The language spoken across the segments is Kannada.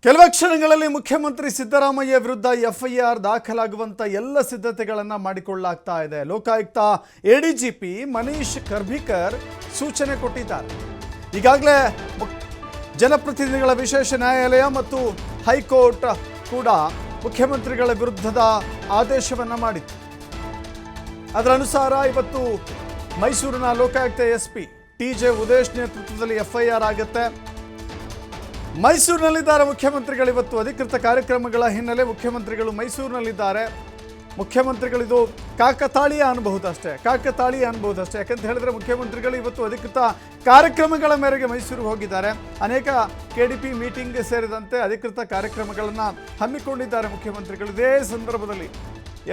ಕೆಲವೇ ಕ್ಷಣಗಳಲ್ಲಿ ಮುಖ್ಯಮಂತ್ರಿ ಸಿದ್ದರಾಮಯ್ಯ ವಿರುದ್ಧ ಎಫ್ಐಆರ್ ದಾಖಲಾಗುವಂತ ಎಲ್ಲ ಸಿದ್ಧತೆಗಳನ್ನು ಮಾಡಿಕೊಳ್ಳಲಾಗ್ತಾ ಇದೆ. ಲೋಕಾಯುಕ್ತ ಎಡಿಜಿಪಿ ಮನೀಶ್ ಕರ್ಭಿಕರ್ ಸೂಚನೆ ಕೊಟ್ಟಿದ್ದಾರೆ. ಈಗಾಗಲೇ ಜನಪ್ರತಿನಿಧಿಗಳ ವಿಶೇಷ ನ್ಯಾಯಾಲಯ ಮತ್ತು ಹೈಕೋರ್ಟ್ ಕೂಡ ಮುಖ್ಯಮಂತ್ರಿಗಳ ವಿರುದ್ಧದ ಆದೇಶವನ್ನು ಮಾಡಿತ್ತು. ಅದರ ಅನುಸಾರ ಇವತ್ತು ಮೈಸೂರಿನ ಲೋಕಾಯುಕ್ತ ಎಸ್ಪಿ ಟಿ.ಜೆ. ಉದೇಶ್ ನೇತೃತ್ವದಲ್ಲಿ ಎಫ್ಐಆರ್ ಆಗುತ್ತೆ. ಮೈಸೂರಿನಲ್ಲಿದ್ದಾರೆ ಮುಖ್ಯಮಂತ್ರಿಗಳು. ಇವತ್ತು ಅಧಿಕೃತ ಕಾರ್ಯಕ್ರಮಗಳ ಹಿನ್ನೆಲೆ ಮುಖ್ಯಮಂತ್ರಿಗಳು ಮೈಸೂರಿನಲ್ಲಿದ್ದಾರೆ. ಮುಖ್ಯಮಂತ್ರಿಗಳಿದು ಕಾಕತಾಳೀಯ ಅನ್ಬಹುದಷ್ಟೇ. ಯಾಕಂತ ಹೇಳಿದ್ರೆ ಮುಖ್ಯಮಂತ್ರಿಗಳು ಇವತ್ತು ಅಧಿಕೃತ ಕಾರ್ಯಕ್ರಮಗಳ ಮೇರೆಗೆ ಮೈಸೂರಿಗೆ ಹೋಗಿದ್ದಾರೆ. ಅನೇಕ KDP ಮೀಟಿಂಗ್ ಸೇರಿದಂತೆ ಅಧಿಕೃತ ಕಾರ್ಯಕ್ರಮಗಳನ್ನು ಹಮ್ಮಿಕೊಂಡಿದ್ದಾರೆ ಮುಖ್ಯಮಂತ್ರಿಗಳು. ಇದೇ ಸಂದರ್ಭದಲ್ಲಿ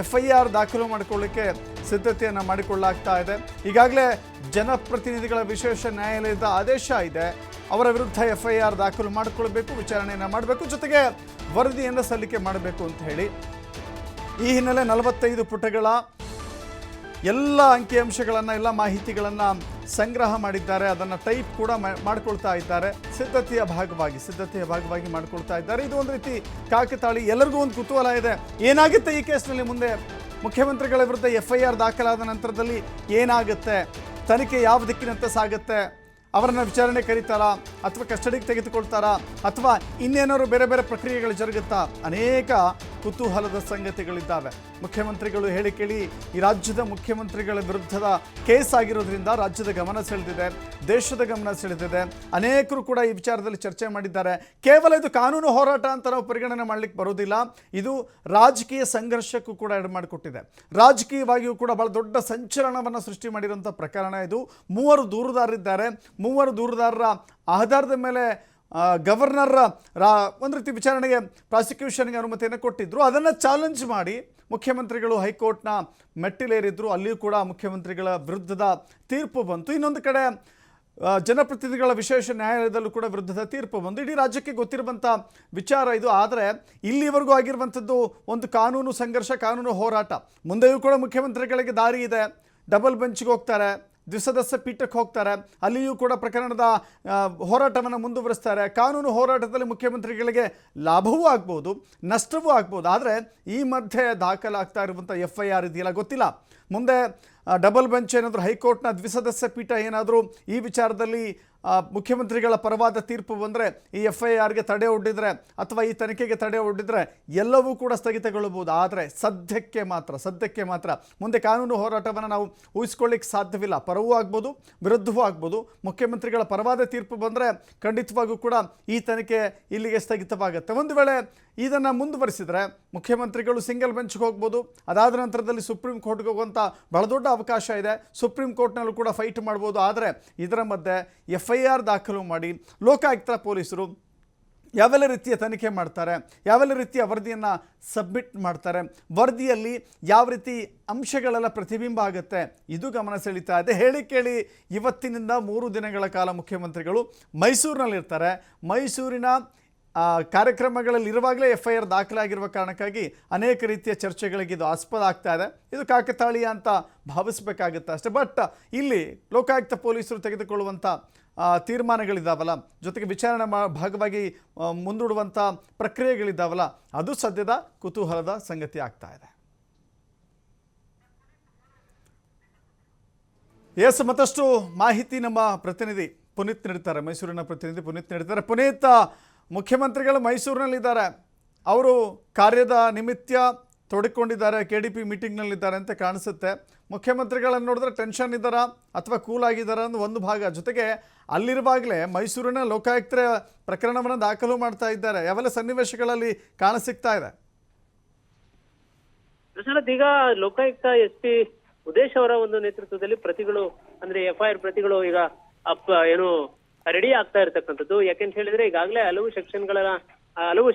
ಎಫ್ಐಆರ್ ದಾಖಲು ಮಾಡಿಕೊಳ್ಳಿಕ್ಕೆ ಸಿದ್ಧತೆಯನ್ನು ಮಾಡಿಕೊಳ್ಳಲಾಗ್ತಾ ಇದೆ. ಈಗಾಗಲೇ ಜನಪ್ರತಿನಿಧಿಗಳ ವಿಶೇಷ ನ್ಯಾಯಾಲಯದ ಆದೇಶ ಇದೆ. ಅವರ ವಿರುದ್ಧ ಎಫ್ಐಆರ್ ದಾಖಲು ಮಾಡಿಕೊಳ್ಬೇಕು, ವಿಚಾರಣೆಯನ್ನು ಮಾಡಬೇಕು, ಜೊತೆಗೆ ವರದಿಯನ್ನು ಸಲ್ಲಿಕೆ ಮಾಡಬೇಕು ಅಂತ ಹೇಳಿ ಈ ಹಿನ್ನೆಲೆ 45 ಪುಟಗಳ ಎಲ್ಲ ಅಂಕಿಅಂಶಗಳನ್ನು, ಎಲ್ಲ ಮಾಹಿತಿಗಳನ್ನು ಸಂಗ್ರಹ ಮಾಡಿದ್ದಾರೆ. ಅದನ್ನು ಟೈಪ್ ಕೂಡ ಮಾಡ್ಕೊಳ್ತಾ ಇದ್ದಾರೆ. ಸಿದ್ಧತೆಯ ಭಾಗವಾಗಿ ಮಾಡ್ಕೊಳ್ತಾ ಇದ್ದಾರೆ. ಇದು ಒಂದು ರೀತಿ ಕಾಕತಾಳಿ. ಎಲ್ಲರಿಗೂ ಒಂದು ಕುತೂಹಲ ಇದೆ, ಏನಾಗುತ್ತೆ ಈ ಕೇಸ್ನಲ್ಲಿ ಮುಂದೆ. ಮುಖ್ಯಮಂತ್ರಿಗಳ ವಿರುದ್ಧ ಎಫ್ಐಆರ್ ದಾಖಲಾದ ನಂತರದಲ್ಲಿ ಏನಾಗುತ್ತೆ, ತನಿಖೆ ಯಾವ ದಿಕ್ಕಿನಂತೆ ಸಾಗುತ್ತೆ, ಅವರನ್ನು ವಿಚಾರಣೆ ಕರೀತಾರಾ ಅಥವಾ ಕಸ್ಟಡಿಗೆ ತೆಗೆದುಕೊಳ್ತಾರಾ ಅಥವಾ ಇನ್ನೇನಾದ್ರು ಬೇರೆ ಬೇರೆ ಪ್ರಕ್ರಿಯೆಗಳು ಜರುಗುತ್ತಾ, ಅನೇಕ ಕುತೂಹಲದ ಸಂಗತಿಗಳಿದ್ದಾವೆ. ಮುಖ್ಯಮಂತ್ರಿಗಳು ಹೇಳಿ ಕೇಳಿ ಈ ರಾಜ್ಯದ ಮುಖ್ಯಮಂತ್ರಿಗಳ ವಿರುದ್ಧದ ಕೇಸ್ ಆಗಿರೋದ್ರಿಂದ ರಾಜ್ಯದ ಗಮನ ಸೆಳೆದಿದೆ, ದೇಶದ ಗಮನ ಸೆಳೆದಿದೆ. ಅನೇಕರು ಕೂಡ ಈ ವಿಚಾರದಲ್ಲಿ ಚರ್ಚೆ ಮಾಡಿದ್ದಾರೆ. ಕೇವಲ ಇದು ಕಾನೂನು ಹೋರಾಟ ಅಂತ ನಾವು ಪರಿಗಣನೆ ಮಾಡಲಿಕ್ಕೆ ಬರೋದಿಲ್ಲ. ಇದು ರಾಜಕೀಯ ಸಂಘರ್ಷಕ್ಕೂ ಕೂಡ ಎಡೆ ಮಾಡಿಕೊಟ್ಟಿದೆ. ರಾಜಕೀಯವಾಗಿಯೂ ಕೂಡ ಬಹಳ ದೊಡ್ಡ ಸಂಚಲನವನ್ನು ಸೃಷ್ಟಿ ಮಾಡಿರುವಂಥ ಪ್ರಕರಣ ಇದು. 3 ದೂರುದಾರರಿದ್ದಾರೆ. 3 ದೂರುದಾರರ ಆಧಾರದ ಮೇಲೆ ಗವರ್ನರ್ ಒಂದು ರೀತಿ ವಿಚಾರಣೆಗೆ ಪ್ರಾಸಿಕ್ಯೂಷನ್ಗೆ ಅನುಮತಿಯನ್ನು ಕೊಟ್ಟಿದ್ದರು. ಅದನ್ನು ಚಾಲೆಂಜ್ ಮಾಡಿ ಮುಖ್ಯಮಂತ್ರಿಗಳು ಹೈಕೋರ್ಟ್ನ ಮೆಟ್ಟಿಲೇರಿದ್ರು. ಅಲ್ಲಿಯೂ ಕೂಡ ಮುಖ್ಯಮಂತ್ರಿಗಳ ವಿರುದ್ಧದ ತೀರ್ಪು ಬಂತು. ಇನ್ನೊಂದು ಕಡೆ ಜನಪ್ರತಿನಿಧಿಗಳ ವಿಶೇಷ ನ್ಯಾಯಾಲಯದಲ್ಲೂ ಕೂಡ ವಿರುದ್ಧದ ತೀರ್ಪು ಬಂದು ಇಡೀ ರಾಜ್ಯಕ್ಕೆ ಗೊತ್ತಿರುವಂಥ ವಿಚಾರ ಇದು. ಆದರೆ ಇಲ್ಲಿವರೆಗೂ ಆಗಿರುವಂಥದ್ದು ಒಂದು ಕಾನೂನು ಸಂಘರ್ಷ, ಕಾನೂನು ಹೋರಾಟ. ಮುಂದೆಯೂ ಕೂಡ ಮುಖ್ಯಮಂತ್ರಿಗಳಿಗೆ ದಾರಿ ಇದೆ. ಡಬಲ್ ಬೆಂಚ್ಗೆ ಹೋಗ್ತಾರೆ, ದ್ವಿಸದಸ್ಯ ಪೀಠಕ್ಕೆ ಹೋಗ್ತಾರೆ, ಅಲ್ಲಿಯೂ ಕೂಡ ಪ್ರಕರಣದ ಹೋರಾಟವನ್ನು ಮುಂದುವರಿಸ್ತಾರೆ. ಕಾನೂನು ಹೋರಾಟದಲ್ಲಿ ಮುಖ್ಯಮಂತ್ರಿಗಳಿಗೆ ಲಾಭವೂ ಆಗ್ಬೋದು, ನಷ್ಟವೂ ಆಗ್ಬೋದು. ಆದರೆ ಈ ಮಧ್ಯೆ ದಾಖಲಾಗ್ತಾ ಇರುವಂಥ ಎಫ್ಐಆರ್ ಇದೆಯಲ್ಲ ಗೊತ್ತಿಲ್ಲ. ಮುಂದೆ ಡಬಲ್ ಬೆಂಚ್ ಏನಾದರೂ, ಹೈಕೋರ್ಟ್ನ ದ್ವಿಸದಸ್ಯ ಪೀಠ ಏನಾದರೂ ಈ ವಿಚಾರದಲ್ಲಿ ಮುಖ್ಯಮಂತ್ರಿಗಳ ಪರವಾದ ತೀರ್ಪು ಬಂದರೆ, ಈ ಎಫ್ಐಆರ್ಗೆ ತಡೆ ಒಡ್ಡಿದರೆ ಅಥವಾ ಈ ತನಿಖೆಗೆ ತಡೆ ಒಡ್ಡಿದರೆ ಎಲ್ಲವೂ ಕೂಡ ಸ್ಥಗಿತಗೊಳ್ಳಬಹುದು. ಆದರೆ ಸದ್ಯಕ್ಕೆ ಮಾತ್ರ ಮುಂದೆ ಕಾನೂನು ಹೋರಾಟವನ್ನು ನಾವು ಊಹಿಸ್ಕೊಳ್ಳಿಕ್ಕೆ ಸಾಧ್ಯವಿಲ್ಲ. ಪರವೂ ಆಗ್ಬೋದು, ವಿರುದ್ಧವೂ ಆಗ್ಬೋದು. ಮುಖ್ಯಮಂತ್ರಿಗಳ ಪರವಾದ ತೀರ್ಪು ಬಂದರೆ ಖಂಡಿತವಾಗೂ ಕೂಡ ಈ ತನಿಖೆ ಇಲ್ಲಿಗೆ ಸ್ಥಗಿತವಾಗುತ್ತೆ. ಒಂದು ವೇಳೆ ಇದನ್ನು ಮುಂದುವರಿಸಿದರೆ ಮುಖ್ಯಮಂತ್ರಿಗಳು ಸಿಂಗಲ್ ಬೆಂಚ್ಗೆ ಹೋಗ್ಬೋದು. ಅದಾದ ನಂತರದಲ್ಲಿ ಸುಪ್ರೀಂ ಕೋರ್ಟ್ಗೆ ಹೋಗುವಂಥ ಬಹಳ ದೊಡ್ಡ ಅವಕಾಶ ಇದೆ. ಸುಪ್ರೀಂ ಕೋರ್ಟ್ನಲ್ಲೂ ಕೂಡ ಫೈಟ್ ಮಾಡ್ಬೋದು. ಆದರೆ ಇದರ ಮಧ್ಯೆ ಎಫ್ಐಆರ್ ದಾಖಲು ಮಾಡಿ ಲೋಕಾಯುಕ್ತ ಪೊಲೀಸರು ಯಾವೆಲ್ಲ ರೀತಿಯ ತನಿಖೆ ಮಾಡ್ತಾರೆ, ಯಾವೆಲ್ಲ ರೀತಿಯ ವರದಿಯನ್ನು ಸಬ್ಮಿಟ್ ಮಾಡ್ತಾರೆ, ವರದಿಯಲ್ಲಿ ಯಾವ ರೀತಿ ಅಂಶಗಳೆಲ್ಲ ಪ್ರತಿಬಿಂಬ ಆಗುತ್ತೆ, ಇದು ಗಮನ ಸೆಳೀತಾ ಇದೆ. ಹೇಳಿ ಕೇಳಿ ಇವತ್ತಿನಿಂದ 3 ದಿನಗಳ ಕಾಲ ಮುಖ್ಯಮಂತ್ರಿಗಳು ಮೈಸೂರಿನಲ್ಲಿರ್ತಾರೆ. ಮೈಸೂರಿನ ಕಾರ್ಯಕ್ರಮಗಳಲ್ಲಿ ಇರುವಾಗಲೇ ಎಫ್ಐಆರ್ ದಾಖಲಾಗಿರುವ ಕಾರಣಕ್ಕಾಗಿ ಅನೇಕ ರೀತಿಯ ಚರ್ಚೆಗಳಿಗೆ ಇದು ಆಸ್ಪದ ಆಗ್ತಾ ಇದೆ. ಇದು ಕಾಕತಾಳೀಯ ಅಂತ ಭಾವಿಸಬೇಕಾಗುತ್ತೆ ಅಷ್ಟೇ. ಬಟ್ ಇಲ್ಲಿ ಲೋಕಾಯುಕ್ತ ಪೊಲೀಸರು ತೆಗೆದುಕೊಳ್ಳುವಂಥ ತೀರ್ಮಾನಗಳಿದ್ದಾವಲ್ಲ, ಜೊತೆಗೆ ವಿಚಾರಣೆ ಭಾಗವಾಗಿ ಮುಂದೂಡುವಂಥ ಪ್ರಕ್ರಿಯೆಗಳಿದ್ದಾವಲ್ಲ, ಅದು ಸದ್ಯದ ಕುತೂಹಲದ ಸಂಗತಿ ಆಗ್ತಾ ಇದೆ. ಮತ್ತಷ್ಟು ಮಾಹಿತಿ ನಮ್ಮ ಪ್ರತಿನಿಧಿ ಪುನೀತ್ ನೀಡ್ತಾರೆ. ಮೈಸೂರಿನ ಪ್ರತಿನಿಧಿ ಪುನೀತ್ ನೀಡ್ತಾರೆ. ಪುನೀತ್, ಮುಖ್ಯಮಂತ್ರಿಗಳು ಮೈಸೂರಿನಲ್ಲಿದ್ದಾರೆ. ಅವರು ಕಾರ್ಯದ ನಿಮಿತ್ತ ತೊಡಕೊಂಡಿದ್ದಾರೆ, KDP ಮೀಟಿಂಗ್ನಲ್ಲಿದ್ದಾರೆ ಅಂತ ಕಾಣಿಸುತ್ತೆ. ಮುಖ್ಯಮಂತ್ರಿಗಳನ್ನು ನೋಡಿದ್ರೆ ಟೆನ್ಷನ್ ಇದ್ದಾರಾ ಅಥವಾ ಕೂಲ್ ಆಗಿದ್ದಾರಾ ಅನ್ನೋ ಒಂದು ಭಾಗ. ಜೊತೆಗೆ ಅಲ್ಲಿರುವಾಗಲೇ ಮೈಸೂರಿನ ಲೋಕಾಯುಕ್ತರ ಪ್ರಕರಣವನ್ನು ದಾಖಲು ಮಾಡ್ತಾ ಇದ್ದಾರೆ. ಯಾವೆಲ್ಲ ಸನ್ನಿವೇಶಗಳಲ್ಲಿ ಕಾಣಸಿಗ್ತಾ ಇದೆ? ಈಗ ಲೋಕಾಯುಕ್ತ SP ಉದೇಶ್ ಅವರ ಒಂದು ನೇತೃತ್ವದಲ್ಲಿ ಪ್ರತಿಗಳು, ಅಂದ್ರೆ FIR ಪ್ರತಿಗಳು ಈಗ ಏನು ರೆಡಿ ಆಗ್ತಾ ಇರತಕ್ಕಂಥದ್ದು. ಯಾಕೆಂತ ಹೇಳಿದ್ರೆ ಈಗಾಗಲೇ ಹಲವು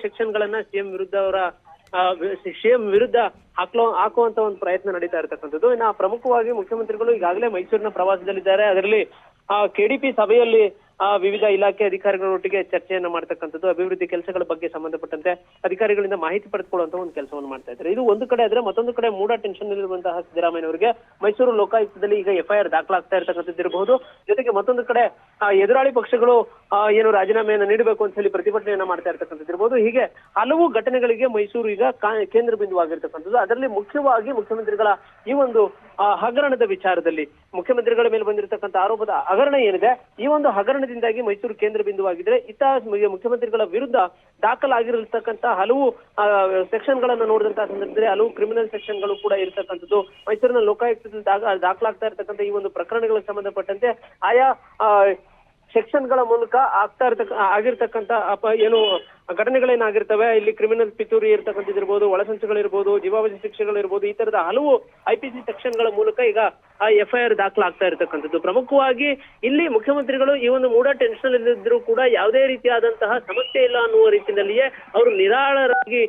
ಸೆಕ್ಷನ್ಗಳನ್ನ ಸಿಎಂ ವಿರುದ್ಧ ಹಾಕುವಂತ ಒಂದು ಪ್ರಯತ್ನ ನಡೀತಾ ಇರತಕ್ಕಂಥದ್ದು. ಇನ್ನು ಪ್ರಮುಖವಾಗಿ ಮುಖ್ಯಮಂತ್ರಿಗಳು ಈಗಾಗಲೇ ಮೈಸೂರಿನ ಪ್ರವಾಸದಲ್ಲಿದ್ದಾರೆ. ಅದರಲ್ಲಿ KDP ಸಭೆಯಲ್ಲಿ ವಿವಿಧ ಇಲಾಖೆ ಅಧಿಕಾರಿಗಳೊಟ್ಟಿಗೆ ಚರ್ಚೆಯನ್ನ ಮಾಡ್ತಕ್ಕಂಥದ್ದು, ಅಭಿವೃದ್ಧಿ ಕೆಲಸಗಳ ಬಗ್ಗೆ ಸಂಬಂಧಪಟ್ಟಂತೆ ಅಧಿಕಾರಿಗಳಿಂದ ಮಾಹಿತಿ ಪಡೆದುಕೊಳ್ಳುವಂತ ಒಂದು ಕೆಲಸವನ್ನು ಮಾಡ್ತಾ ಇದ್ದಾರೆ. ಇದು ಒಂದು ಕಡೆ ಆದ್ರೆ, ಮತ್ತೊಂದು ಕಡೆ ಮೂಡ ಟೆನ್ಷನ್ ಇರುವಂತಹ ಸಿದ್ದರಾಮಯ್ಯ ಅವರಿಗೆ ಮೈಸೂರು ಲೋಕಾಯುಕ್ತದಲ್ಲಿ ಈಗ FIR ದಾಖಲಾಗ್ತಾ ಇರತಕ್ಕಂಥದ್ದು ಇರಬಹುದು. ಜೊತೆಗೆ ಮತ್ತೊಂದು ಕಡೆ ಎದುರಾಳಿ ಪಕ್ಷಗಳು ಏನು ರಾಜೀನಾಮೆಯನ್ನು ನೀಡಬೇಕು ಅಂತ ಹೇಳಿ ಪ್ರತಿಭಟನೆಯನ್ನ ಮಾಡ್ತಾ ಇರ್ತಕ್ಕಂಥದ್ದು ಇರಬಹುದು. ಹೀಗೆ ಹಲವು ಘಟನೆಗಳಿಗೆ ಮೈಸೂರು ಈಗ ಕೇಂದ್ರ ಬಿಂದುವಾಗಿರ್ತಕ್ಕಂಥದ್ದು. ಅದರಲ್ಲಿ ಮುಖ್ಯವಾಗಿ ಮುಖ್ಯಮಂತ್ರಿಗಳ ಈ ಒಂದು ಹಗರಣದ ವಿಚಾರದಲ್ಲಿ ಮುಖ್ಯಮಂತ್ರಿಗಳ ಮೇಲೆ ಬಂದಿರತಕ್ಕಂಥ ಆರೋಪದ ಹಗರಣ ಏನಿದೆ, ಈ ಒಂದು ಹಗರಣದಿಂದಾಗಿ ಮೈಸೂರು ಕೇಂದ್ರ ಬಿಂದುವಾಗಿದ್ರೆ, ಇತ್ತ ಮುಖ್ಯಮಂತ್ರಿಗಳ ವಿರುದ್ಧ ದಾಖಲಾಗಿರತಕ್ಕಂಥ ಹಲವು ಸೆಕ್ಷನ್ಗಳನ್ನ ನೋಡಿದಂತಹ ಸಂದರ್ಭದಲ್ಲಿ ಹಲವು ಕ್ರಿಮಿನಲ್ ಸೆಕ್ಷನ್ಗಳು ಕೂಡ ಇರತಕ್ಕಂಥದ್ದು. ಮೈಸೂರಿನ ಲೋಕಾಯುಕ್ತದಲ್ಲಿ ದಾಖಲಾಗ್ತಾ ಇರತಕ್ಕಂಥ ಈ ಒಂದು ಪ್ರಕರಣಗಳಿಗೆ ಸಂಬಂಧಪಟ್ಟಂತೆ ಆಯಾ ಸೆಕ್ಷನ್ಗಳ ಮೂಲಕ ಆಗಿರ್ತಕ್ಕಂಥ ಏನು ಘಟನೆಗಳೇನಾಗಿರ್ತವೆ, ಇಲ್ಲಿ ಕ್ರಿಮಿನಲ್ ಪಿತೂರಿ ಇರ್ತಕ್ಕಂಥದ್ದಿರ್ಬೋದು, ಒಳಸಂಚುಗಳಿರ್ಬೋದು, ಜೀವಾವಧಿ ಶಿಕ್ಷೆಗಳಿರ್ಬೋದು, ಈ ತರದ ಹಲವು IPC ಸೆಕ್ಷನ್ಗಳ ಮೂಲಕ ಈಗ FIR ದಾಖಲಾಗ್ತಾ ಇರತಕ್ಕಂಥದ್ದು. ಪ್ರಮುಖವಾಗಿ ಇಲ್ಲಿ ಮುಖ್ಯಮಂತ್ರಿಗಳು ಈ ಒಂದು ಮೂಡ ಟೆನ್ಷನ್ ಇದ್ರೂ ಕೂಡ ಯಾವುದೇ ರೀತಿಯಾದಂತಹ ಸಮಸ್ಯೆ ಇಲ್ಲ ಅನ್ನುವ ರೀತಿಯಲ್ಲಿಯೇ ಅವರು ನಿರಾಳರಾಗಿ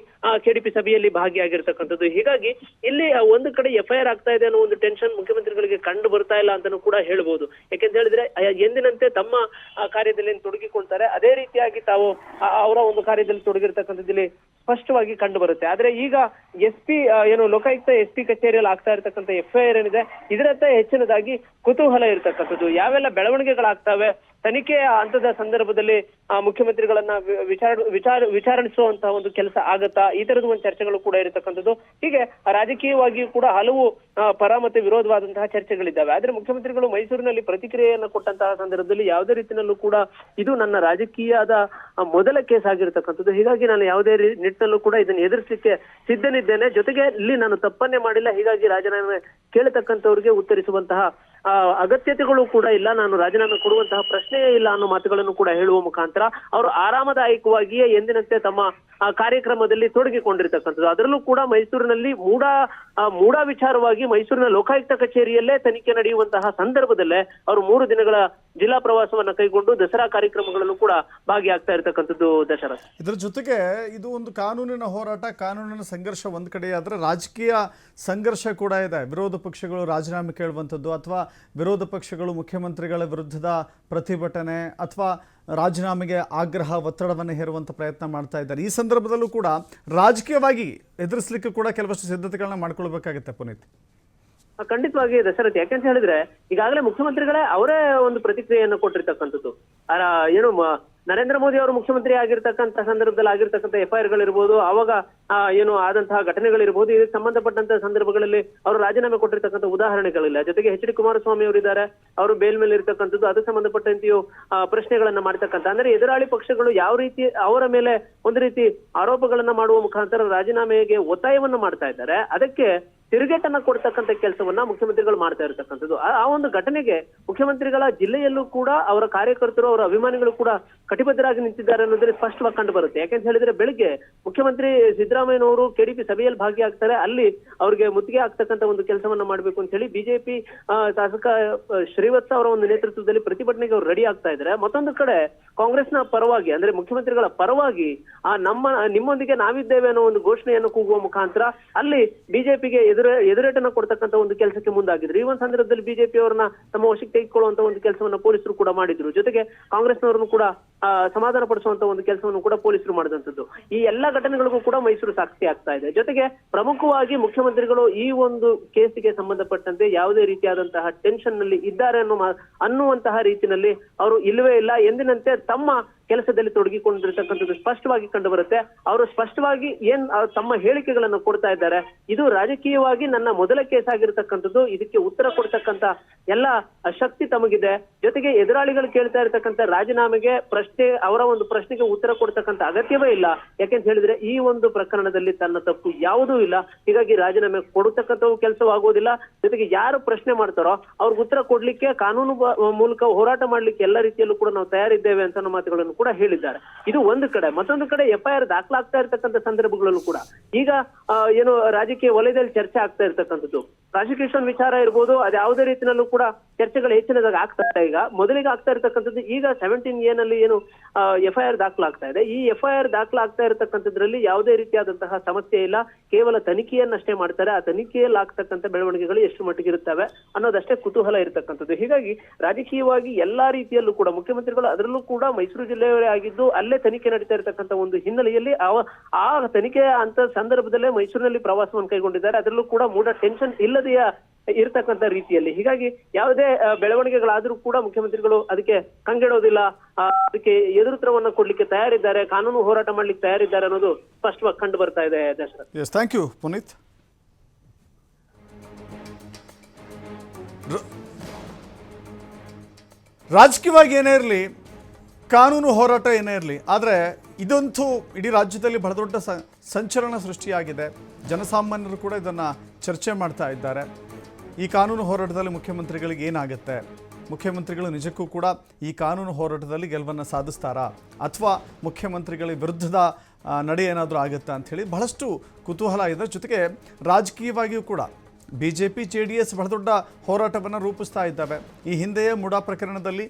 KDP ಸಭೆಯಲ್ಲಿ ಭಾಗಿಯಾಗಿರ್ತಕ್ಕಂಥದ್ದು. ಹೀಗಾಗಿ ಇಲ್ಲಿ ಒಂದು ಕಡೆ FIR ಆಗ್ತಾ ಇದೆ ಅನ್ನೋ ಒಂದು ಟೆನ್ಷನ್ ಮುಖ್ಯಮಂತ್ರಿಗಳಿಗೆ ಕಂಡು ಬರ್ತಾ ಇಲ್ಲ ಅಂತಾನೂ ಕೂಡ ಹೇಳ್ಬೋದು. ಯಾಕೆಂತ ಹೇಳಿದ್ರೆ ಎಂದಿನಂತೆ ತಮ್ಮ ಕಾರ್ಯದಲ್ಲಿ ತೊಡಗಿಕೊಳ್ತಾರೆ, ಅದೇ ರೀತಿಯಾಗಿ ತಾವು ಅವರ ಒಂದು ಕಾರ್ಯದಲ್ಲಿ ತೊಡಗಿರ್ತಕ್ಕಂಥದ್ದಲ್ಲಿ ಸ್ಪಷ್ಟವಾಗಿ ಕಂಡು ಬರುತ್ತೆ. ಆದ್ರೆ ಈಗ SP ಏನು ಲೋಕಾಯುಕ್ತ SP ಕಚೇರಿಯಲ್ಲಿ ಆಗ್ತಾ ಇರ್ತಕ್ಕಂಥ FIR ಏನಿದೆ, ಇದರತ್ತ ಹೆಚ್ಚಿನದಾಗಿ ಕುತೂಹಲ ಇರತಕ್ಕಂಥದ್ದು. ಯಾವೆಲ್ಲ ಬೆಳವಣಿಗೆಗಳಾಗ್ತವೆ ತನಿಖೆಯ ಹಂತದ ಸಂದರ್ಭದಲ್ಲಿ ಮುಖ್ಯಮಂತ್ರಿಗಳನ್ನ ವಿಚಾರಿಸುವಂತಹ ಒಂದು ಕೆಲಸ ಆಗತ್ತಾ, ಈ ತರದ ಒಂದು ಚರ್ಚೆಗಳು ಕೂಡ ಇರತಕ್ಕಂಥದ್ದು. ಹೀಗೆ ರಾಜಕೀಯವಾಗಿಯೂ ಕೂಡ ಹಲವು ಪರ ಮತ್ತೆ ವಿರೋಧವಾದಂತಹ ಚರ್ಚೆಗಳಿದ್ದಾವೆ. ಆದ್ರೆ ಮುಖ್ಯಮಂತ್ರಿಗಳು ಮೈಸೂರಿನಲ್ಲಿ ಪ್ರತಿಕ್ರಿಯೆಯನ್ನು ಕೊಟ್ಟಂತಹ ಸಂದರ್ಭದಲ್ಲಿ ಯಾವುದೇ ರೀತಿಯಲ್ಲೂ ಕೂಡ ಇದು ನನ್ನ ರಾಜಕೀಯದ ಮೊದಲ ಕೇಸ್ ಆಗಿರ್ತಕ್ಕಂಥದ್ದು, ಹೀಗಾಗಿ ನಾನು ಯಾವುದೇ ನಿಟ್ಟಿನಲ್ಲೂ ಕೂಡ ಇದನ್ನು ಎದುರಿಸಲಿಕ್ಕೆ ಸಿದ್ಧನಿದ್ದೇನೆ, ಜೊತೆಗೆ ಇಲ್ಲಿ ನಾನು ತಪ್ಪನ್ನೇ ಮಾಡಿಲ್ಲ, ಹೀಗಾಗಿ ರಾಜೀನಾಮೆ ಕೇಳತಕ್ಕಂಥವ್ರಿಗೆ ಉತ್ತರಿಸುವಂತಹ ಅಗತ್ಯತೆಗಳು ಕೂಡ ಇಲ್ಲ, ನಾನು ರಾಜೀನಾಮೆ ಕೊಡುವಂತಹ ಪ್ರಶ್ನೆಯೇ ಇಲ್ಲ ಅನ್ನೋ ಮಾತುಗಳನ್ನು ಕೂಡ ಹೇಳುವ ಮುಖಾಂತರ ಅವರು ಆರಾಮದಾಯಕವಾಗಿಯೇ ಎಂದಿನಂತೆ ತಮ್ಮ ಕಾರ್ಯಕ್ರಮದಲ್ಲಿ ತೊಡಗಿಕೊಂಡಿರ್ತಕ್ಕಂಥದ್ದು. ಅದರಲ್ಲೂ ಕೂಡ ಮೈಸೂರಿನಲ್ಲಿ ಮೂಡ ವಿಚಾರವಾಗಿ ಮೈಸೂರಿನ ಲೋಕಾಯುಕ್ತ ಕಚೇರಿಯಲ್ಲೇ ತನಿಖೆ ನಡೆಯುವಂತಹ ಸಂದರ್ಭದಲ್ಲೇ ಅವರು 3 ದಿನಗಳ ಜಿಲ್ಲಾ ಪ್ರವಾಸವನ್ನ ಕೈಗೊಂಡು ದಸರಾ ಕಾರ್ಯಕ್ರಮಗಳಲ್ಲೂ ಕೂಡ ಭಾಗಿಯಾಗ್ತಾ ಇರತಕ್ಕಂಥದ್ದು. ದಶರಥ್, ಇದರ ಜೊತೆಗೆ ಇದು ಒಂದು ಕಾನೂನಿನ ಹೋರಾಟ, ಕಾನೂನಿನ ಸಂಘರ್ಷ ಒಂದ್ ಕಡೆ ಆದ್ರೆ ರಾಜಕೀಯ ಸಂಘರ್ಷ ಕೂಡ ಇದೆ. ವಿರೋಧ ಪಕ್ಷಗಳು ರಾಜೀನಾಮೆ ಕೇಳುವಂಥದ್ದು ಅಥವಾ ವಿರೋಧ ಪಕ್ಷಗಳು ಮುಖ್ಯಮಂತ್ರಿಗಳ ವಿರುದ್ಧದ ಪ್ರತಿಭಟನೆ ಅಥವಾ ರಾಜೀನಾಮೆಗೆ ಆಗ್ರಹ ಒತ್ತಡವನ್ನು ಹೇರುವಂಥ ಪ್ರಯತ್ನ ಮಾಡ್ತಾ ಇದ್ದಾರೆ. ಈ ಸಂದರ್ಭದಲ್ಲೂ ಕೂಡ ರಾಜಕೀಯವಾಗಿ ಎದುರಿಸಲಿಕ್ಕೆ ಕೂಡ ಕೆಲವಷ್ಟು ಸಿದ್ಧತೆಗಳನ್ನ ಮಾಡ್ಕೊಳ್ಬೇಕಾಗುತ್ತೆ. ಪುನೀತ್, ಖಂಡಿತವಾಗಿ ದಶರಥ್, ಯಾಕೆಂತ ಹೇಳಿದ್ರೆ ಈಗಾಗಲೇ ಮುಖ್ಯಮಂತ್ರಿಗಳೇ ಅವರೇ ಒಂದು ಪ್ರತಿಕ್ರಿಯೆಯನ್ನು ಕೊಟ್ಟಿರ್ತಕ್ಕಂಥದ್ದು. ಏನು ನರೇಂದ್ರ ಮೋದಿ ಅವರು ಮುಖ್ಯಮಂತ್ರಿ ಆಗಿರ್ತಕ್ಕಂಥ ಸಂದರ್ಭದಲ್ಲಿ ಆಗಿರ್ತಕ್ಕಂಥ FIRಗಳಿರ್ಬೋದು, ಅವಾಗ ಏನು ಆದಂತಹ ಘಟನೆಗಳಿರ್ಬೋದು, ಇದಕ್ಕೆ ಸಂಬಂಧಪಟ್ಟಂತಹ ಸಂದರ್ಭಗಳಲ್ಲಿ ಅವರು ರಾಜೀನಾಮೆ ಕೊಟ್ಟಿರ್ತಕ್ಕಂಥ ಉದಾಹರಣೆಗಳಿಲ್ಲ. ಜೊತೆಗೆ HD ಕುಮಾರಸ್ವಾಮಿ ಅವರು ಇದ್ದಾರೆ, ಅವರು ಬೇಲ್ ಮೇಲೆ ಇರ್ತಕ್ಕಂಥದ್ದು, ಅದಕ್ಕೆ ಸಂಬಂಧಪಟ್ಟಂತೆಯೂ ಪ್ರಶ್ನೆಗಳನ್ನ ಮಾಡ್ತಕ್ಕಂಥ, ಅಂದ್ರೆ ಎದುರಾಳಿ ಪಕ್ಷಗಳು ಯಾವ ರೀತಿ ಅವರ ಮೇಲೆ ಒಂದು ರೀತಿ ಆರೋಪಗಳನ್ನ ಮಾಡುವ ಮುಖಾಂತರ ರಾಜೀನಾಮೆಗೆ ಒತ್ತಾಯವನ್ನ ಮಾಡ್ತಾ ಇದ್ದಾರೆ, ಅದಕ್ಕೆ ತಿರುಗೇಟನ್ನ ಕೊಡ್ತಕ್ಕಂಥ ಕೆಲಸವನ್ನ ಮುಖ್ಯಮಂತ್ರಿಗಳು ಮಾಡ್ತಾ ಇರತಕ್ಕಂಥದ್ದು. ಆ ಒಂದು ಘಟನೆಗೆ ಮುಖ್ಯಮಂತ್ರಿಗಳ ಜಿಲ್ಲೆಯಲ್ಲೂ ಕೂಡ ಅವರ ಕಾರ್ಯಕರ್ತರು, ಅವರ ಅಭಿಮಾನಿಗಳು ಕೂಡ ಕಟಿಬದ್ಧರಾಗಿ ನಿಂತಿದ್ದಾರೆ ಅನ್ನೋದ್ರೆ ಸ್ಪಷ್ಟವಾಗಿ ಕಂಡು ಬರುತ್ತೆ. ಯಾಕೆಂತ ಹೇಳಿದ್ರೆ ಬೆಳಿಗ್ಗೆ ಮುಖ್ಯಮಂತ್ರಿ ಸಿದ್ದರಾಮಯ್ಯನವರು KDP ಸಭೆಯಲ್ಲಿ ಭಾಗಿಯಾಗ್ತಾರೆ, ಅಲ್ಲಿ ಅವರಿಗೆ ಮುತ್ತಿಗೆ ಆಗ್ತಕ್ಕಂಥ ಒಂದು ಕೆಲಸವನ್ನ ಮಾಡಬೇಕು ಅಂತ ಹೇಳಿ BJP ಶಾಸಕ ಶ್ರೀವತ್ಸ ಅವರ ಒಂದು ನೇತೃತ್ವದಲ್ಲಿ ಪ್ರತಿಭಟನೆಗೆ ಅವರು ರೆಡಿ ಆಗ್ತಾ ಇದ್ದಾರೆ. ಮತ್ತೊಂದು ಕಡೆ ಕಾಂಗ್ರೆಸ್ನ ಪರವಾಗಿ ಅಂದ್ರೆ ಮುಖ್ಯಮಂತ್ರಿಗಳ ಪರವಾಗಿ ನಿಮ್ಮೊಂದಿಗೆ ನಾವಿದ್ದೇವೆ ಅನ್ನೋ ಒಂದು ಘೋಷಣೆಯನ್ನು ಕೂಗುವ ಮುಖಾಂತರ ಅಲ್ಲಿ ಬಿಜೆಪಿಗೆ ಎದುರೇಟನ್ನ ಕೊಡ್ತಕ್ಕಂಥ ಒಂದು ಕೆಲಸಕ್ಕೆ ಮುಂದಾಗಿದ್ರು. ಈ ಒಂದು ಸಂದರ್ಭದಲ್ಲಿ ಬಿಜೆಪಿ ಅವರನ್ನ ತಮ್ಮ ವಶಕ್ಕೆ ತೆಗೆದುಕೊಳ್ಳುವಂತ ಒಂದು ಕೆಲಸವನ್ನ ಪೊಲೀಸರು ಕೂಡ ಮಾಡಿದ್ರು. ಜೊತೆಗೆ ಕಾಂಗ್ರೆಸ್ನವರನ್ನು ಕೂಡ ಸಮಾಧಾನ ಪಡಿಸುವಂತ ಒಂದು ಕೆಲಸವನ್ನು ಕೂಡ ಪೊಲೀಸರು ಮಾಡಿದಂಥದ್ದು. ಈ ಎಲ್ಲಾ ಘಟನೆಗಳಿಗೂ ಕೂಡ ಮೈಸೂರು ಸಾಕ್ಷಿ ಆಗ್ತಾ ಇದೆ. ಜೊತೆಗೆ ಪ್ರಮುಖವಾಗಿ ಮುಖ್ಯಮಂತ್ರಿಗಳು ಈ ಒಂದು ಕೇಸಿಗೆ ಸಂಬಂಧಪಟ್ಟಂತೆ ಯಾವುದೇ ರೀತಿಯಾದಂತಹ ಟೆನ್ಷನ್ ನಲ್ಲಿ ಇದ್ದಾರೆ ಅನ್ನುವಂತಹ ರೀತಿಯಲ್ಲಿ ಅವರು ಇಲ್ಲವೇ ಇಲ್ಲ. ಎಂದಿನಂತೆ ತಮ್ಮ ಕೆಲಸದಲ್ಲಿ ತೊಡಗಿಕೊಂಡಿರ್ತಕ್ಕಂಥದ್ದು ಸ್ಪಷ್ಟವಾಗಿ ಕಂಡು ಬರುತ್ತೆ. ಅವರು ಸ್ಪಷ್ಟವಾಗಿ ತಮ್ಮ ಹೇಳಿಕೆಗಳನ್ನು ಕೊಡ್ತಾ ಇದ್ದಾರೆ. ಇದು ರಾಜಕೀಯವಾಗಿ ನನ್ನ ಮೊದಲ ಕೇಸ್ ಆಗಿರ್ತಕ್ಕಂಥದ್ದು, ಇದಕ್ಕೆ ಉತ್ತರ ಕೊಡ್ತಕ್ಕಂಥ ಎಲ್ಲ ಶಕ್ತಿ ತಮಗಿದೆ. ಜೊತೆಗೆ ಎದುರಾಳಿಗಳು ಕೇಳ್ತಾ ಇರತಕ್ಕಂಥ ರಾಜೀನಾಮೆಗೆ ಅವರ ಒಂದು ಪ್ರಶ್ನೆಗೆ ಉತ್ತರ ಕೊಡ್ತಕ್ಕಂಥ ಅಗತ್ಯವೇ ಇಲ್ಲ. ಯಾಕೆಂತ ಹೇಳಿದ್ರೆ ಈ ಒಂದು ಪ್ರಕರಣದಲ್ಲಿ ತನ್ನ ತಪ್ಪು ಯಾವುದೂ ಇಲ್ಲ. ಹೀಗಾಗಿ ರಾಜೀನಾಮೆ ಕೊಡತಕ್ಕಂಥವು ಕೆಲಸವಾಗುವುದಿಲ್ಲ. ಜೊತೆಗೆ ಯಾರು ಪ್ರಶ್ನೆ ಮಾಡ್ತಾರೋ ಅವ್ರಿಗೆ ಉತ್ತರ ಕೊಡ್ಲಿಕ್ಕೆ ಕಾನೂನು ಮೂಲಕ ಹೋರಾಟ ಮಾಡ್ಲಿಕ್ಕೆ ಎಲ್ಲ ರೀತಿಯಲ್ಲೂ ಕೂಡ ನಾವು ತಯಾರಿದ್ದೇವೆ ಅಂತ ಮಾತುಗಳನ್ನು ಕೂಡ ಹೇಳಿದ್ದಾರೆ. ಇದು ಒಂದು ಕಡೆ. ಮತ್ತೊಂದು ಕಡೆ FIR ದಾಖಲಾಗ್ತಾ ಇರ್ತಕ್ಕಂಥ ಸಂದರ್ಭಗಳಲ್ಲೂ ಕೂಡ ಈಗ ಏನು ರಾಜಕೀಯ ವಲಯದಲ್ಲಿ ಚರ್ಚೆ ಆಗ್ತಾ ಇರ್ತಕ್ಕಂಥದ್ದು, ಪ್ರಾಸಿಕ್ಯೂಷನ್ ವಿಚಾರ ಇರ್ಬೋದು, ಅದು ಯಾವುದೇ ರೀತಿಯಲ್ಲೂ ಕೂಡ ಚರ್ಚೆಗಳು ಹೆಚ್ಚಿನದಾಗ ಆಗ್ತಾ ಇದೆ. ಈಗ ಮೊದಲಿಗೆ ಆಗ್ತಾ ಇರತಕ್ಕಂಥದ್ದು ಈಗ 17A ನಲ್ಲಿ ಏನು FIR ದಾಖಲಾಗ್ತಾ ಇದೆ, ಈ FIR ದಾಖಲಾಗ್ತಾ ಇರತಕ್ಕಂಥದ್ರಲ್ಲಿ ಯಾವುದೇ ರೀತಿಯಾದಂತಹ ಸಮಸ್ಯೆ ಇಲ್ಲ, ಕೇವಲ ತನಿಖೆಯನ್ನಷ್ಟೇ ಮಾಡ್ತಾರೆ. ಆ ತನಿಖೆಯಲ್ಲಿ ಆಗ್ತಕ್ಕಂಥ ಬೆಳವಣಿಗೆಗಳು ಎಷ್ಟು ಮಟ್ಟಿಗೆ ಇರುತ್ತವೆ ಅನ್ನೋದಷ್ಟೇ ಕುತೂಹಲ ಇರತಕ್ಕಂಥದ್ದು. ಹೀಗಾಗಿ ರಾಜಕೀಯವಾಗಿ ಎಲ್ಲಾ ರೀತಿಯಲ್ಲೂ ಕೂಡ ಮುಖ್ಯಮಂತ್ರಿಗಳು, ಅದರಲ್ಲೂ ಕೂಡ ಮೈಸೂರು ಜಿಲ್ಲೆಯವರೇ ಆಗಿದ್ದು ಅಲ್ಲೇ ತನಿಖೆ ನಡೀತಾ ಇರತಕ್ಕಂಥ ಒಂದು ಹಿನ್ನೆಲೆಯಲ್ಲಿ ಆ ತನಿಖೆಯ ಅಂತ ಸಂದರ್ಭದಲ್ಲೇ ಮೈಸೂರಿನಲ್ಲಿ ಪ್ರವಾಸವನ್ನು ಕೈಗೊಂಡಿದ್ದಾರೆ. ಅದರಲ್ಲೂ ಕೂಡ ಮೂಡ ಟೆನ್ಷನ್ ಇಲ್ಲದೆಯ ಇರತಕ್ಕಂಥ ರೀತಿಯಲ್ಲಿ. ಹೀಗಾಗಿ ಯಾವುದೇ ಬೆಳವಣಿಗೆಗಳಾದ್ರೂ ಕೂಡ ಮುಖ್ಯಮಂತ್ರಿಗಳು ಅದಕ್ಕೆ ಕಂಗೆಡೋದಿಲ್ಲ, ಅದಕ್ಕೆ ಎದುರುತ್ತರವನ್ನು ಕೊಡ್ಲಿಕ್ಕೆ ತಯಾರಿದ್ದಾರೆ, ಕಾನೂನು ಹೋರಾಟ ಮಾಡ್ಲಿಕ್ಕೆ ತಯಾರಿದ್ದಾರೆ ಅನ್ನೋದು ಸ್ಪಷ್ಟವಾಗಿ ಕಂಡು ಬರ್ತಾ ಇದೆ. Dasharath, thank you Puneeth. ರಾಜಕೀಯವಾಗಿ ಏನೇ ಇರಲಿ, ಕಾನೂನು ಹೋರಾಟ ಏನೇ ಇರಲಿ, ಆದರೆ ಇದಂತೂ ಇಡೀ ರಾಜ್ಯದಲ್ಲಿ ಬಹಳ ದೊಡ್ಡ ಸಂಚಲನ ಸೃಷ್ಟಿಯಾಗಿದೆ. ಜನಸಾಮಾನ್ಯರು ಕೂಡ ಇದನ್ನು ಚರ್ಚೆ ಮಾಡ್ತಾ ಇದ್ದಾರೆ. ಈ ಕಾನೂನು ಹೋರಾಟದಲ್ಲಿ ಮುಖ್ಯಮಂತ್ರಿಗಳಿಗೆ ಏನಾಗುತ್ತೆ, ಮುಖ್ಯಮಂತ್ರಿಗಳು ನಿಜಕ್ಕೂ ಕೂಡ ಈ ಕಾನೂನು ಹೋರಾಟದಲ್ಲಿ ಗೆಲುವನ್ನು ಸಾಧಿಸ್ತಾರಾ, ಅಥವಾ ಮುಖ್ಯಮಂತ್ರಿಗಳ ವಿರುದ್ಧದ ನಡೆ ಏನಾದರೂ ಆಗುತ್ತಾ ಅಂಥೇಳಿ ಬಹಳಷ್ಟು ಕುತೂಹಲ ಇದೆ. ಜೊತೆಗೆ ರಾಜಕೀಯವಾಗಿಯೂ ಕೂಡ BJP JDS ಬಹಳ ದೊಡ್ಡ ಹೋರಾಟವನ್ನು ರೂಪಿಸ್ತಾ ಇದ್ದಾವೆ. ಈ ಹಿಂದೆಯೇ ಮುಡಾ ಪ್ರಕರಣದಲ್ಲಿ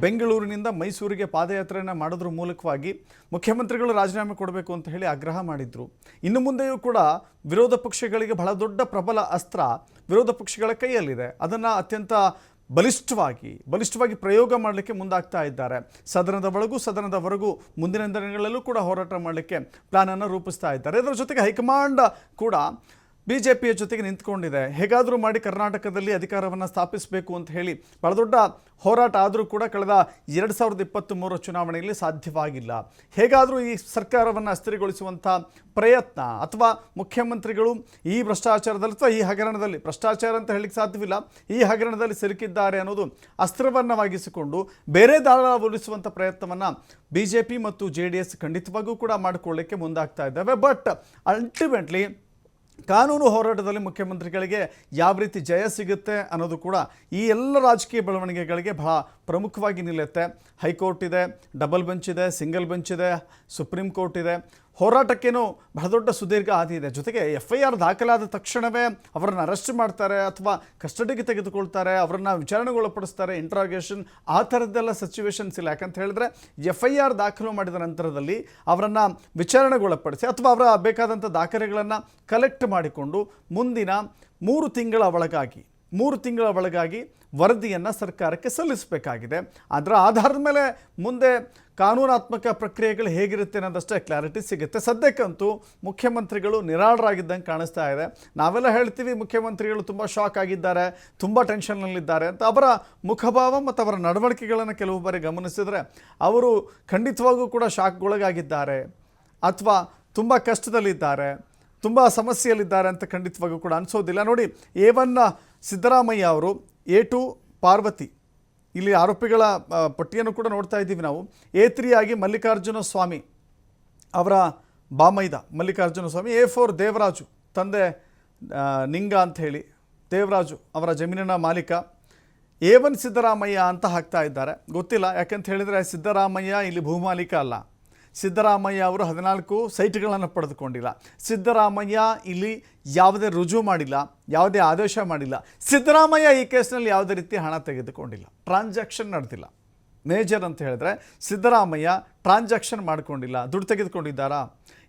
ಬೆಂಗಳೂರಿನಿಂದ ಮೈಸೂರಿಗೆ ಪಾದಯಾತ್ರೆಯನ್ನು ಮಾಡೋದ್ರ ಮೂಲಕವಾಗಿ ಮುಖ್ಯಮಂತ್ರಿಗಳು ರಾಜೀನಾಮೆ ಕೊಡಬೇಕು ಅಂತ ಹೇಳಿ ಆಗ್ರಹ ಮಾಡಿದ್ರು. ಇನ್ನು ಮುಂದೆಯೂ ಕೂಡ ವಿರೋಧ ಪಕ್ಷಗಳಿಗೆ ಬಹಳ ದೊಡ್ಡ ಪ್ರಬಲ ಅಸ್ತ್ರ ವಿರೋಧ ಪಕ್ಷಗಳ ಕೈಯಲ್ಲಿದೆ. ಅದನ್ನು ಅತ್ಯಂತ ಬಲಿಷ್ಠವಾಗಿ ಪ್ರಯೋಗ ಮಾಡಲಿಕ್ಕೆ ಮುಂದಾಗ್ತಾ ಇದ್ದಾರೆ. ಸದನದ ಒಳಗೂ ಸದನದ ಹೊರಗೂ ಮುಂದಿನ ದಿನಗಳಲ್ಲೂ ಕೂಡ ಹೋರಾಟ ಮಾಡಲಿಕ್ಕೆ ಪ್ಲಾನನ್ನು ರೂಪಿಸ್ತಾ ಇದ್ದಾರೆ. ಇದರ ಜೊತೆಗೆ ಹೈಕಮಾಂಡ್ ಕೂಡ BJPಯ ಜೊತೆಗೆ ನಿಂತ್ಕೊಂಡಿದೆ. ಹೇಗಾದರೂ ಮಾಡಿ ಕರ್ನಾಟಕದಲ್ಲಿ ಅಧಿಕಾರವನ್ನು ಸ್ಥಾಪಿಸಬೇಕು ಅಂತ ಹೇಳಿ ಬಹಳ ದೊಡ್ಡ ಹೋರಾಟ ಆದರೂ ಕೂಡ ಕಳೆದ 2023 ಚುನಾವಣೆಯಲ್ಲಿ ಸಾಧ್ಯವಾಗಿಲ್ಲ. ಹೇಗಾದರೂ ಈ ಸರ್ಕಾರವನ್ನು ಅಸ್ಥಿರಗೊಳಿಸುವಂಥ ಪ್ರಯತ್ನ, ಅಥವಾ ಮುಖ್ಯಮಂತ್ರಿಗಳು ಈ ಭ್ರಷ್ಟಾಚಾರದಲ್ಲಿ ಅಥವಾ ಈ ಹಗರಣದಲ್ಲಿ, ಭ್ರಷ್ಟಾಚಾರ ಅಂತ ಹೇಳಲಿಕ್ಕೆ ಸಾಧ್ಯವಿಲ್ಲ, ಈ ಹಗರಣದಲ್ಲಿ ಸಿಲುಕಿದ್ದಾರೆ ಅನ್ನೋದು ಅಸ್ತ್ರವನ್ನವಾಗಿಸಿಕೊಂಡು ಬೇರೆ ದಾಳ ಒಲಿಸುವಂಥ ಪ್ರಯತ್ನವನ್ನು BJP ಮತ್ತು JDS ಖಂಡಿತವಾಗೂ ಕೂಡ ಮಾಡಿಕೊಳ್ಳಿಕ್ಕೆ ಮುಂದಾಗ್ತಾ ಇದ್ದಾವೆ. ಬಟ್ ಅಲ್ಟಿಮೇಟ್ಲಿ ಕಾನೂನು ಹೋರಾಟದಲ್ಲಿ ಮುಖ್ಯಮಂತ್ರಿಗಳಿಗೆ ಯಾವ ರೀತಿ ಜಯ ಸಿಗುತ್ತೆ ಅನ್ನೋದು ಕೂಡ ಈ ಎಲ್ಲ ರಾಜಕೀಯ ಬೆಳವಣಿಗೆಗಳಿಗೆ ಬಹಳ ಪ್ರಮುಖವಾಗಿ ನಿಲ್ಲುತ್ತೆ. ಹೈಕೋರ್ಟ್ ಇದೆ, ಡಬಲ್ ಬೆಂಚ್ ಇದೆ, ಸಿಂಗಲ್ ಬೆಂಚ್ ಇದೆ, ಸುಪ್ರೀಂ ಕೋರ್ಟ್ ಇದೆ. ಹೋರಾಟಕ್ಕೇನೋ ಬಹಳ ದೊಡ್ಡ ಸುದೀರ್ಘ ಹಾದಿ ಇದೆ. ಜೊತೆಗೆ FIR ದಾಖಲಾದ ತಕ್ಷಣವೇ ಅವರನ್ನು ಅರೆಸ್ಟ್ ಮಾಡ್ತಾರೆ, ಅಥವಾ ಕಸ್ಟಡಿಗೆ ತೆಗೆದುಕೊಳ್ತಾರೆ, ಅವರನ್ನು ವಿಚಾರಣೆಗೊಳಪಡಿಸ್ತಾರೆ, ಇಂಟ್ರಾಗೇಷನ್, ಆ ಥರದ್ದೆಲ್ಲ ಸಿಚುವೇಶನ್ಸ್ ಇಲ್ಲ. ಯಾಕಂತ ಹೇಳಿದ್ರೆ FIR ದಾಖಲು ಮಾಡಿದ ನಂತರದಲ್ಲಿ ಅವರನ್ನು ವಿಚಾರಣೆಗೊಳಪಡಿಸಿ ಅಥವಾ ಅವರ ಬೇಕಾದಂಥ ದಾಖಲೆಗಳನ್ನು ಕಲೆಕ್ಟ್ ಮಾಡಿಕೊಂಡು ಮುಂದಿನ 3 ತಿಂಗಳ ಒಳಗಾಗಿ ವರದಿಯನ್ನು ಸರ್ಕಾರಕ್ಕೆ ಸಲ್ಲಿಸಬೇಕಾಗಿದೆ. ಅದರ ಆಧಾರದ ಮೇಲೆ ಮುಂದೆ ಕಾನೂನಾತ್ಮಕ ಪ್ರಕ್ರಿಯೆಗಳು ಹೇಗಿರುತ್ತೆ ಅನ್ನೋದಷ್ಟೇ ಕ್ಲಾರಿಟಿ ಸಿಗುತ್ತೆ. ಸದ್ಯಕ್ಕಂತೂ ಮುಖ್ಯಮಂತ್ರಿಗಳು ನಿರಾಳರಾಗಿದ್ದಂಗೆ ಕಾಣಿಸ್ತಾ ಇದೆ. ನಾವೆಲ್ಲ ಹೇಳ್ತೀವಿ ಮುಖ್ಯಮಂತ್ರಿಗಳು ತುಂಬ ಶಾಕ್ ಆಗಿದ್ದಾರೆ, ತುಂಬ ಟೆನ್ಷನ್ನಲ್ಲಿದ್ದಾರೆ ಅಂತ. ಅವರ ಮುಖಭಾವ ಮತ್ತು ಅವರ ನಡವಳಿಕೆಗಳನ್ನು ಕೆಲವು ಬಾರಿ ಗಮನಿಸಿದರೆ ಅವರು ಖಂಡಿತವಾಗೂ ಕೂಡ ಶಾಕ್ಗೊಳಗಾಗಿದ್ದಾರೆ, ಅಥವಾ ತುಂಬ ಕಷ್ಟದಲ್ಲಿದ್ದಾರೆ, ತುಂಬ ಸಮಸ್ಯೆಯಲ್ಲಿದ್ದಾರೆ ಅಂತ ಖಂಡಿತವಾಗೂ ಕೂಡ ಅನಿಸೋದಿಲ್ಲ. ನೋಡಿ, A1 ಸಿದ್ದರಾಮಯ್ಯ ಅವರು, A2 ಪಾರ್ವತಿ, ಇಲ್ಲಿ ಆರೋಪಿಗಳ ಪಟ್ಟಿಯನ್ನು ಕೂಡ ನೋಡ್ತಾ ಇದ್ದೀವಿ ನಾವು. A3 ಆಗಿ ಮಲ್ಲಿಕಾರ್ಜುನ ಸ್ವಾಮಿ ಅವರ ಬಾಮೈದ ಮಲ್ಲಿಕಾರ್ಜುನ ಸ್ವಾಮಿ. A4 ದೇವರಾಜು, ತಂದೆ ನಿಂಗ ಅಂತ ಹೇಳಿ ದೇವರಾಜು ಅವರ ಜಮೀನಿನ ಮಾಲೀಕ. A1 ಸಿದ್ದರಾಮಯ್ಯ ಅಂತ ಹಾಕ್ತಾ ಇದ್ದಾರೆ. ಗೊತ್ತಿಲ್ಲ, ಯಾಕೆಂತ ಹೇಳಿದರೆ ಸಿದ್ದರಾಮಯ್ಯ ಇಲ್ಲಿ ಭೂಮಾಲೀಕ ಅಲ್ಲ. ಸಿದ್ದರಾಮಯ್ಯ ಅವರು 14 ಸೈಟ್ಗಳನ್ನು ಪಡೆದುಕೊಂಡಿಲ್ಲ. ಸಿದ್ದರಾಮಯ್ಯ ಇಲ್ಲಿ ಯಾವುದೇ ರುಜು ಮಾಡಿಲ್ಲ, ಯಾವುದೇ ಆದೇಶ ಮಾಡಿಲ್ಲ. ಸಿದ್ದರಾಮಯ್ಯ ಈ ಕೇಸ್ನಲ್ಲಿ ಯಾವುದೇ ರೀತಿ ಹಣ ತೆಗೆದುಕೊಂಡಿಲ್ಲ, ಟ್ರಾನ್ಸಾಕ್ಷನ್ ನಡೆದಿಲ್ಲ. ಮೇಜರ್ ಅಂತ ಹೇಳಿದ್ರೆ ಸಿದ್ದರಾಮಯ್ಯ ಟ್ರಾನ್ಸಾಕ್ಷನ್ ಮಾಡಿಕೊಂಡಿಲ್ಲ. ದುಡ್ಡು ತೆಗೆದುಕೊಂಡಿದ್ದಾರಾ,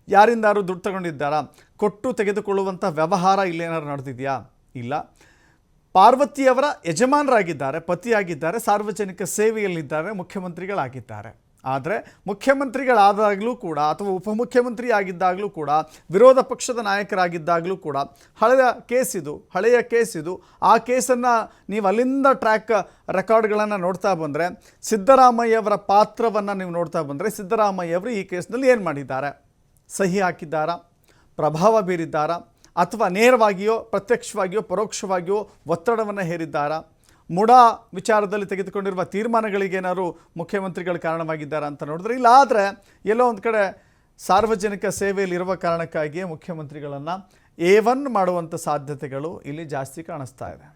ಯಾರಿಂದಾರು ದುಡ್ಡು ತಗೊಂಡಿದ್ದಾರಾ, ಕೊಟ್ಟು ತೆಗೆದುಕೊಳ್ಳುವಂಥ ವ್ಯವಹಾರ ಇಲ್ಲೇನಾದ್ರು ನಡೆದಿದೆಯಾ? ಇಲ್ಲ. ಪಾರ್ವತಿಯವರ ಯಜಮಾನರಾಗಿದ್ದಾರೆ, ಪತಿಯಾಗಿದ್ದಾರೆ, ಸಾರ್ವಜನಿಕ ಸೇವೆಯಲ್ಲಿದ್ದಾರೆ, ಮುಖ್ಯಮಂತ್ರಿಗಳಾಗಿದ್ದಾರೆ. ಆದರೆ ಮುಖ್ಯಮಂತ್ರಿಗಳಾದಾಗಲೂ ಕೂಡ, ಅಥವಾ ಉಪಮುಖ್ಯಮಂತ್ರಿ ಆಗಿದ್ದಾಗಲೂ ಕೂಡ, ವಿರೋಧ ಪಕ್ಷದ ನಾಯಕರಾಗಿದ್ದಾಗಲೂ ಕೂಡ ಹಳೆಯ ಕೇಸ್ ಇದು. ಆ ಕೇಸನ್ನು ನೀವು ಅಲ್ಲಿಂದ ರೆಕಾರ್ಡ್ಗಳನ್ನು ನೋಡ್ತಾ ಬಂದರೆ, ಸಿದ್ದರಾಮಯ್ಯವರ ಪಾತ್ರವನ್ನು ನೀವು ನೋಡ್ತಾ ಬಂದರೆ, ಸಿದ್ದರಾಮಯ್ಯವರು ಈ ಕೇಸ್ನಲ್ಲಿ ಏನು ಮಾಡಿದ್ದಾರೆ? ಸಹಿ ಹಾಕಿದ್ದಾರಾ, ಪ್ರಭಾವ ಬೀರಿದ್ದಾರಾ, ಅಥವಾ ನೇರವಾಗಿಯೋ ಪ್ರತ್ಯಕ್ಷವಾಗಿಯೋ ಪರೋಕ್ಷವಾಗಿಯೋ ಒತ್ತಡವನ್ನು ಹೇರಿದ್ದಾರಾ? ಮುಡಾ ವಿಚಾರದಲ್ಲಿ ತೆಗೆದುಕೊಂಡಿರುವ ತೀರ್ಮಾನಗಳಿಗೇನಾದ್ರು ಮುಖ್ಯಮಂತ್ರಿಗಳು ಕಾರಣವಾಗಿದ್ದಾರಾ ಅಂತ ನೋಡಿದ್ರೆ ಇಲ್ಲ. ಆದರೆ ಎಲ್ಲೋ ಒಂದು ಕಡೆ ಸಾರ್ವಜನಿಕ ಸೇವೆಯಲ್ಲಿರುವ ಕಾರಣಕ್ಕಾಗಿಯೇ ಮುಖ್ಯಮಂತ್ರಿಗಳನ್ನು A1 ಮಾಡುವಂಥ ಸಾಧ್ಯತೆಗಳು ಇಲ್ಲಿ ಜಾಸ್ತಿ ಕಾಣಿಸ್ತಾ ಇದೆ.